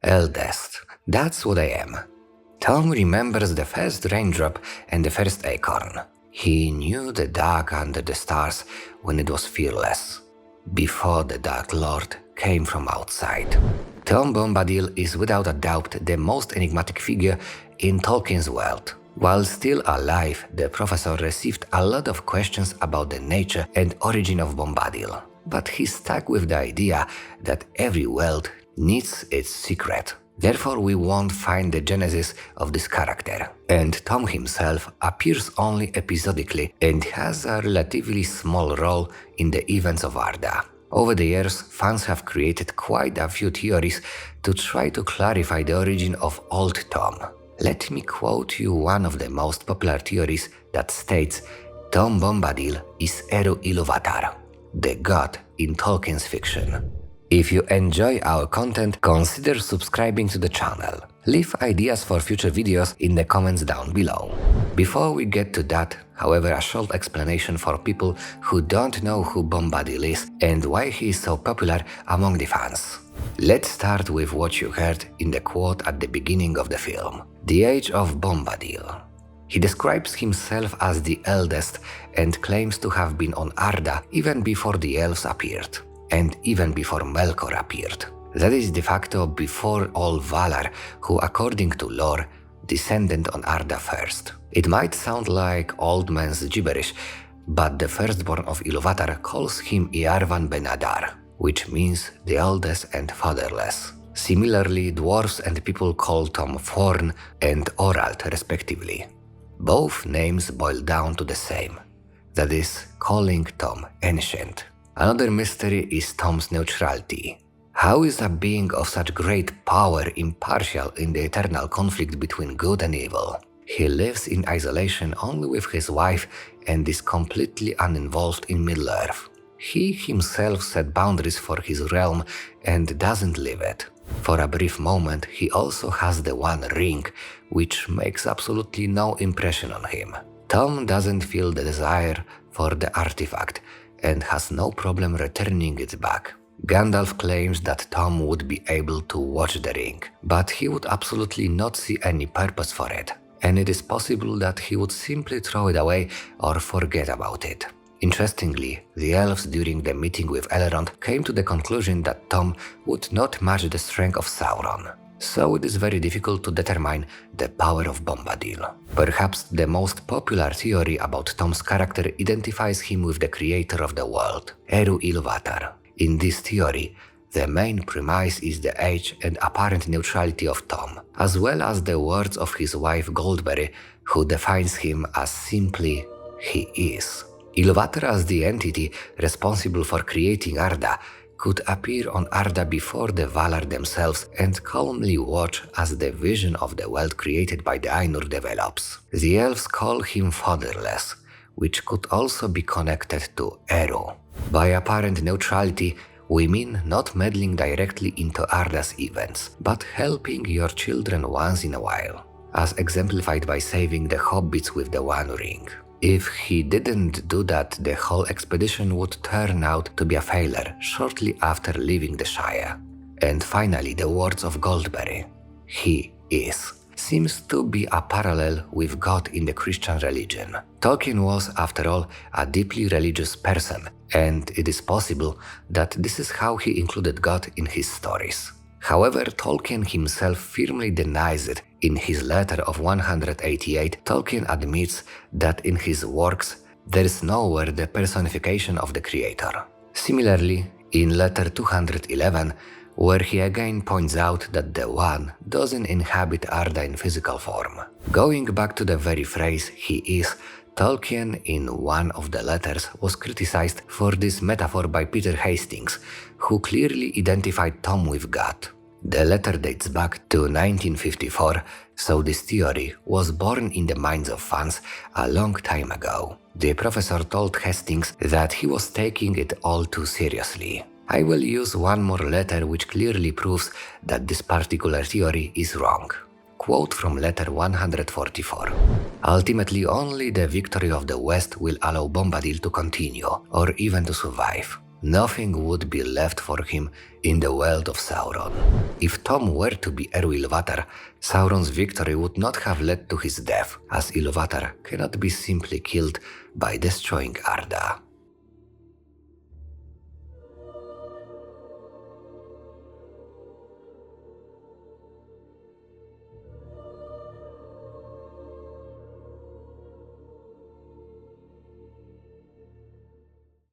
Eldest, that's what I am. Tom remembers the first raindrop and the first acorn. He knew the dark under the stars when it was fearless, before the Dark Lord came from outside. Tom Bombadil is without a doubt the most enigmatic figure in Tolkien's world. While still alive, the professor received a lot of questions about the nature and origin of Bombadil, but he stuck with the idea that every world needs its secret. Therefore, we won't find the genesis of this character. And Tom himself appears only episodically and has a relatively small role in the events of Arda. Over the years, fans have created quite a few theories to try to clarify the origin of Old Tom. Let me quote you one of the most popular theories that states Tom Bombadil is Eru Ilúvatar, the god in Tolkien's fiction. If you enjoy our content, consider subscribing to the channel. Leave ideas for future videos in the comments down below. Before we get to that, however, a short explanation for people who don't know who Bombadil is and why he is so popular among the fans. Let's start with what you heard in the quote at the beginning of the film. The age of Bombadil. He describes himself as the eldest and claims to have been on Arda even before the elves appeared, and even before Melkor appeared. That is de facto before all Valar, who according to lore, descended on Arda first. It might sound like old man's gibberish, but the firstborn of Ilúvatar calls him Iarvan ben Adar, which means the eldest and fatherless. Similarly, dwarves and people call Tom Forn and Orald respectively. Both names boil down to the same, that is, calling Tom ancient. Another mystery is Tom's neutrality. How is a being of such great power impartial in the eternal conflict between good and evil? He lives in isolation only with his wife and is completely uninvolved in Middle-earth. He himself set boundaries for his realm and doesn't leave it. For a brief moment, he also has the One Ring, which makes absolutely no impression on him. Tom doesn't feel the desire for the artifact and has no problem returning it back. Gandalf claims that Tom would be able to watch the ring, but he would absolutely not see any purpose for it, and it is possible that he would simply throw it away or forget about it. Interestingly, the elves during the meeting with Elrond came to the conclusion that Tom would not match the strength of Sauron. So it is very difficult to determine the power of Bombadil. Perhaps the most popular theory about Tom's character identifies him with the creator of the world, Eru Ilúvatar. In this theory, the main premise is the age and apparent neutrality of Tom, as well as the words of his wife Goldberry, who defines him as simply, he is. Ilúvatar as the entity responsible for creating Arda could appear on Arda before the Valar themselves and calmly watch as the vision of the world created by the Ainur develops. The elves call him fatherless, which could also be connected to Eru. By apparent neutrality, we mean not meddling directly into Arda's events, but helping your children once in a while, as exemplified by saving the hobbits with the One Ring. If he didn't do that, the whole expedition would turn out to be a failure shortly after leaving the Shire. And finally, the words of Goldberry, he is, seems to be a parallel with God in the Christian religion. Tolkien was, after all, a deeply religious person, and it is possible that this is how he included God in his stories. However, Tolkien himself firmly denies it. In his letter of 188, Tolkien admits that in his works there is nowhere the personification of the creator. Similarly, in letter 211, where he again points out that the One doesn't inhabit Arda in physical form. Going back to the very phrase he is, Tolkien in one of the letters was criticized for this metaphor by Peter Hastings, who clearly identified Tom with God. The letter dates back to 1954, so this theory was born in the minds of fans a long time ago. The professor told Hastings that he was taking it all too seriously. I will use one more letter which clearly proves that this particular theory is wrong. Quote from letter 144. Ultimately, only the victory of the West will allow Bombadil to continue, or even to survive. nothing would be left for him in the world of Sauron. If Tom were to be Eru Ilúvatar, Sauron's victory would not have led to his death, as Ilúvatar cannot be simply killed by destroying Arda.